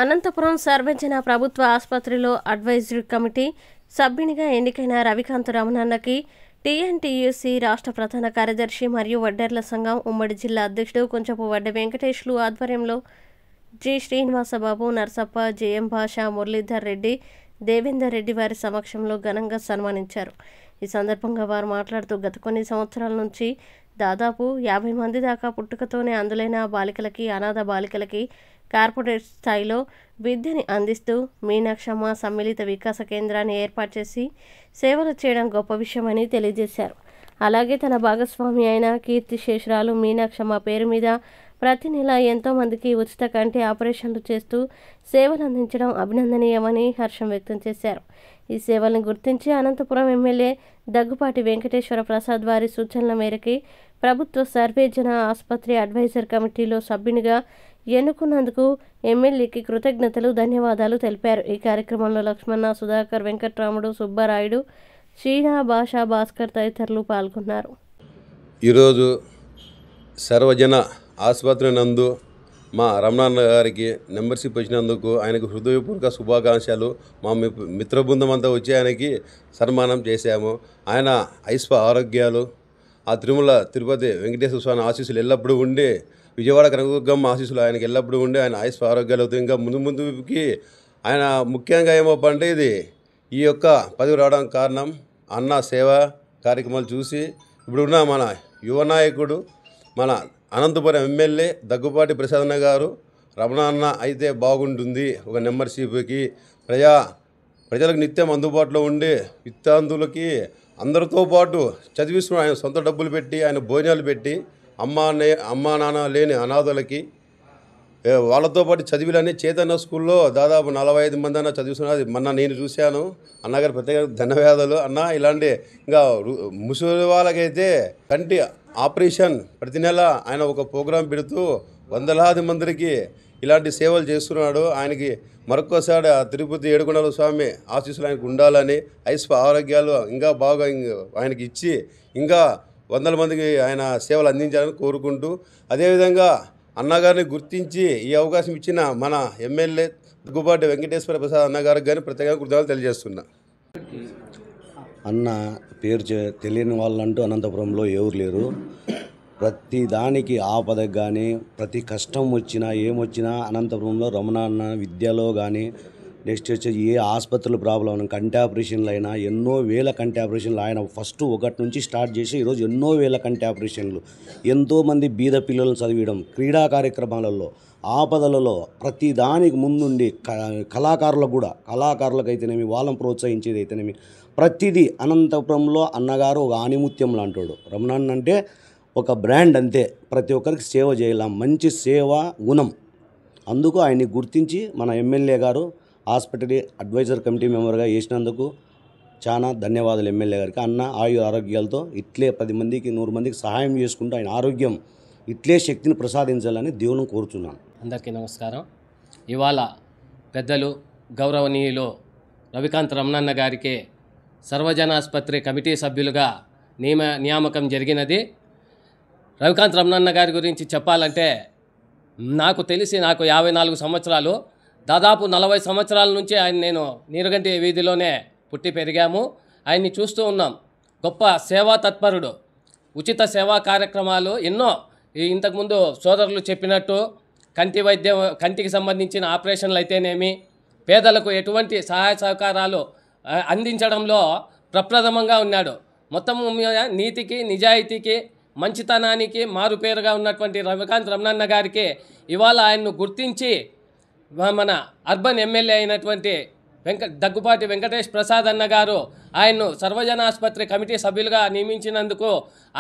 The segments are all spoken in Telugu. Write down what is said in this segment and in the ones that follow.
అనంతపురం సర్వజన ప్రభుత్వ ఆసుపత్రిలో అడ్వైజరీ కమిటీ సభ్యునిగా ఎన్నికైన రవికాంత్ రమణన్నకి టీఎన్టీయూసీ రాష్ట్ర ప్రధాన కార్యదర్శి మరియు వడ్డెర్ల సంఘం ఉమ్మడి జిల్లా అధ్యక్షుడు కొంచెపు వడ్డె వెంకటేష్లు ఆధ్వర్యంలో జి శ్రీనివాసబాబు, నర్సప్ప, జేఎం భాష, మురళీధర్ రెడ్డి, దేవేందర్ రెడ్డి వారి సమక్షంలో ఘనంగా సన్మానించారు. ఈ సందర్భంగా వారు మాట్లాడుతూ గత కొన్ని సంవత్సరాల నుంచి దాదాపు 50 మంది దాకా పుట్టుకతోనే అందులైన బాలికలకి, అనాథ బాలికలకి కార్పొరేట్ స్థాయిలో విద్యని అందిస్తూ మీనాక్షమ్మ సమ్మిళిత వికాస కేంద్రాన్ని ఏర్పాటు చేసి సేవలు చేయడం గొప్ప విషయమని తెలియజేశారు. అలాగే తన భాగస్వామి అయిన కీర్తిశేషురాలు మీనాక్షమ్మ పేరు మీద ప్రతి నెల ఎంతోమందికి ఉచిత కంటి ఆపరేషన్లు చేస్తూ సేవలు అందించడం అభినందనీయమని హర్షం వ్యక్తం చేశారు. ఈ సేవలను గుర్తించి అనంతపురం ఎమ్మెల్యే దగ్గుపాటి వెంకటేశ్వర ప్రసాద్ వారి సూచనల మేరకు ప్రభుత్వ సర్వేజన ఆసుపత్రి అడ్వైజర్ కమిటీలో సభ్యునిగా ఎన్నుకున్నందుకు ఎమ్మెల్యేకి కృతజ్ఞతలు, ధన్యవాదాలు తెలిపారు. ఈ కార్యక్రమంలో లక్ష్మణ, సుధాకర్, వెంకట్రాముడు, సుబ్బారాయుడు, శ్రీనా, భాష, భాస్కర్ తదితరులు పాల్గొన్నారు. ఈరోజు సర్వజన ఆసుపత్రి నందు మా రమణన్న గారికి మెంబర్షిప్ వచ్చినందుకు ఆయనకు హృదయపూర్వక శుభాకాంక్షలు. మా మిత్ర బృందం అంతా వచ్చి ఆయనకి సన్మానం చేశాము. ఆయన ఐశ్వ ఆరోగ్యాలు, ఆ తిరుపతి వెంకటేశ్వర స్వామి ఆశీస్సులు ఎల్లప్పుడూ ఉండి, విజయవాడ కనకదుర్గమ్మ ఆశీస్సులు ఆయనకి ఎల్లప్పుడూ ఉండి ఆయన ఐశ్వ ఆరోగ్యాలు అవుతాయి. ఇంకా ముందుకి ఆయన ముఖ్యంగా ఏమోపంటే ఇది ఈ యొక్క పదవి రావడానికి కారణం అన్న సేవా కార్యక్రమాలు చూసి ఇప్పుడున్న మన యువ నాయకుడు మన అనంతపురం ఎమ్మెల్యే దగ్గుపాటి ప్రసాదన్న గారు రమణన్న అయితే బాగుంటుంది, ఒక మెంబర్షిప్కి ప్రజలకు నిత్యం అందుబాటులో ఉండి విద్యార్థులకి అందరితో పాటు చదివిస్తున్నాడు. ఆయన సొంత డబ్బులు పెట్టి ఆయన భోజనాలు పెట్టి అమ్మా నాన్న లేని అనాథలకి వాళ్ళతో పాటు చదివిలని చైతన్య స్కూల్లో దాదాపు 45 మంది అన్న చదివిస్తున్నారు. మొన్న నేను చూశాను. అన్నగారు ప్రత్యేక ధన్యవాదాలు అన్న. ఇలాంటి ఇంకా ముసలి వాళ్ళకైతే కంటి ఆపరేషన్ ప్రతి నెల ఆయన ఒక ప్రోగ్రాం పెడుతూ వందలాది మందికి ఇలాంటి సేవలు చేస్తున్నాడు. ఆయనకి మరొక్కసారి ఆ తిరుపతి ఏడుకొండల స్వామి ఆశీస్సులు ఆయనకు ఉండాలని, ఐశ్వ ఆరోగ్యాలు ఇంకా బాగా ఆయనకి ఇచ్చి ఇంకా వందల మందికి ఆయన సేవలు అందించాలని కోరుకుంటూ, అదేవిధంగా అన్నగారిని గుర్తించి ఈ అవకాశం ఇచ్చిన మన ఎమ్మెల్యే దగ్గుపాటి వెంకటేశ్వర ప్రసాద్ అన్నగారికి కానీ ప్రత్యేకంగా కృతజ్ఞతలు తెలియజేస్తున్నా. అన్న పేరు తెలియని వాళ్ళంటూ అనంతపురంలో ఎవరు లేరు. ప్రతి దానికి ఆపదకు కానీ ప్రతి కష్టం వచ్చినా ఏమొచ్చినా అనంతపురంలో రమణ అన్న విద్యలో కానీ నెక్స్ట్ వచ్చి ఏ ఆసుపత్రుల ప్రాబ్లం అయినా కంటి ఆపరేషన్లు అయినా ఎన్నో వేల కంటి ఆపరేషన్లు ఆయన ఫస్ట్ 1 నుంచి స్టార్ట్ చేసి ఈరోజు ఎన్నో వేల కంటి ఆపరేషన్లు, ఎంతోమంది బీద పిల్లలను చదివడం, క్రీడా కార్యక్రమాలలో, ఆపదలలో ప్రతి దానికి ముందుండి కళాకారులకైతేనేమి వాళ్ళని ప్రోత్సహించేది అయితేనేమి ప్రతిదీ అనంతపురంలో అన్నగారు ఒక ఆణిముత్యం లాంటాడు. రమణన్న అంటే ఒక బ్రాండ్ అంతే. ప్రతి ఒక్కరికి సేవ చేయలేం, మంచి సేవా గుణం. అందుకు ఆయన్ని గుర్తించి మన ఎమ్మెల్యే గారు హాస్పిటల్ అడ్వైజర్ కమిటీ మెంబర్గా వేసినందుకు చాలా ధన్యవాదాలు ఎమ్మెల్యే గారికి. అన్న ఆరోగ్యాలతో ఇట్లే 10 మందికి 100 మందికి సహాయం చేసుకుంటూ ఆయన ఆరోగ్యం ఇట్లే శక్తిని ప్రసాదించాలని దేవుని కోరుచున్నాను. అందరికీ నమస్కారం. ఇవాళ పెద్దలు గౌరవనీయులు రవికాంత్ రమణన్న గారికి సర్వజన ఆసుపత్రి కమిటీ సభ్యులుగా నియామకం జరిగినది. రవికాంత్ రమణన్న గారి గురించి చెప్పాలంటే నాకు 54 సంవత్సరాలు, దాదాపు 40 సంవత్సరాల నుంచి నేను నీరుగంటి వీధిలోనే పుట్టి పెరిగాము. ఆయన్ని చూస్తూ ఉన్నాం. గొప్ప సేవా తత్పరుడు, ఉచిత సేవా కార్యక్రమాలు ఎన్నో. ఇంతకుముందు సోదరులు చెప్పినట్టు కంటికి సంబంధించిన ఆపరేషన్లు అయితేనేమి, పేదలకు ఎటువంటి సహాయ సహకారాలు అందించడంలో ప్రప్రథమంగా ఉన్నాడు. మొత్తం నీతికి, నిజాయితీకి, మంచితనానికి మారుపేరుగా ఉన్నటువంటి రవికాంత్ రమణన్న గారికి ఇవాళ ఆయన్ను గుర్తించి మన అర్బన్ ఎమ్మెల్యే అయినటువంటి దగ్గుపాటి వెంకటేష్ ప్రసాద్ అన్న గారు ఆయన్ను సర్వజన ఆసుపత్రి కమిటీ సభ్యులుగా నియమించినందుకు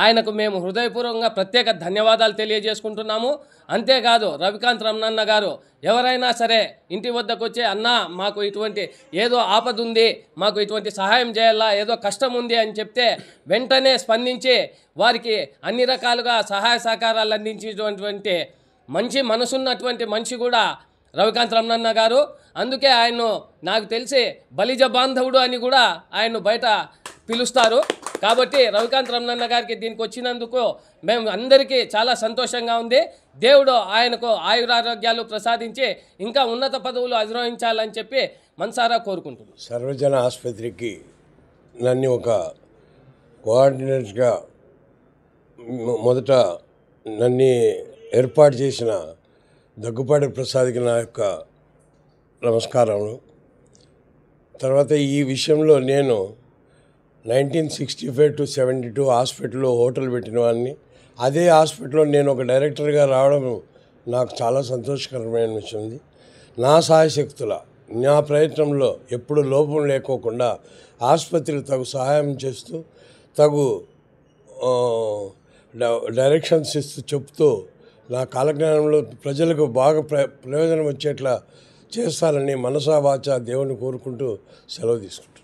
ఆయనకు మేము హృదయపూర్వకంగా ప్రత్యేక ధన్యవాదాలు తెలియజేసుకుంటున్నాము. అంతేకాదు రవికాంత్ రమణన్న గారు ఎవరైనా సరే ఇంటి వద్దకు వచ్చి అన్న మాకు ఇటువంటి ఏదో ఆపద ఉంది, మాకు ఇటువంటి సహాయం చేయాలా, ఏదో కష్టం ఉంది అని చెప్తే వెంటనే స్పందించి వారికి అన్ని రకాలుగా సహాయ సహకారాలు అందించేటువంటి మంచి మనసున్నటువంటి మనిషి కూడా రవికాంత్ రమణన్న గారు. అందుకే ఆయన్ను నాకు తెలిసి బలిజ బాంధవుడు అని కూడా ఆయన్ను బయట పిలుస్తారు. కాబట్టి రవికాంత్ రమణన్న గారికి దీనికి వచ్చినందుకు మేము అందరికీ చాలా సంతోషంగా ఉంది. దేవుడు ఆయనకు ఆయురారోగ్యాలు ప్రసాదించి ఇంకా ఉన్నత పదవులు అధిరోహించాలని చెప్పి మనసారా కోరుకుంటున్నాం. సర్వజన ఆసుపత్రికి నన్ను ఒక కోఆర్డినేటర్గా మొదట నన్ను ఏర్పాటు చేసిన దగ్గుపాటి ప్రసాద్కి నా యొక్క నమస్కారములు. తర్వాత ఈ విషయంలో నేను 1965 to 72 హాస్పిటల్లో హోటల్ పెట్టిన వాడిని. అదే హాస్పిటల్లో నేను ఒక డైరెక్టర్గా రావడం నాకు చాలా సంతోషకరమైన విషయం ఉంది. నా సాయశక్తుల నా ప్రయత్నంలో ఎప్పుడు లోపం లేకోకుండా ఆసుపత్రికి తగు సహాయం చేస్తూ తగు డైరెక్షన్స్ ఇస్తూ చెప్తూ నా కాలజ్ఞానంలో ప్రజలకు బాగా ప్రయోజనం వచ్చేట్లా చేస్తారని మనసా వాచా దేవుని కోరుకుంటూ సెలవు తీసుకుంటాను.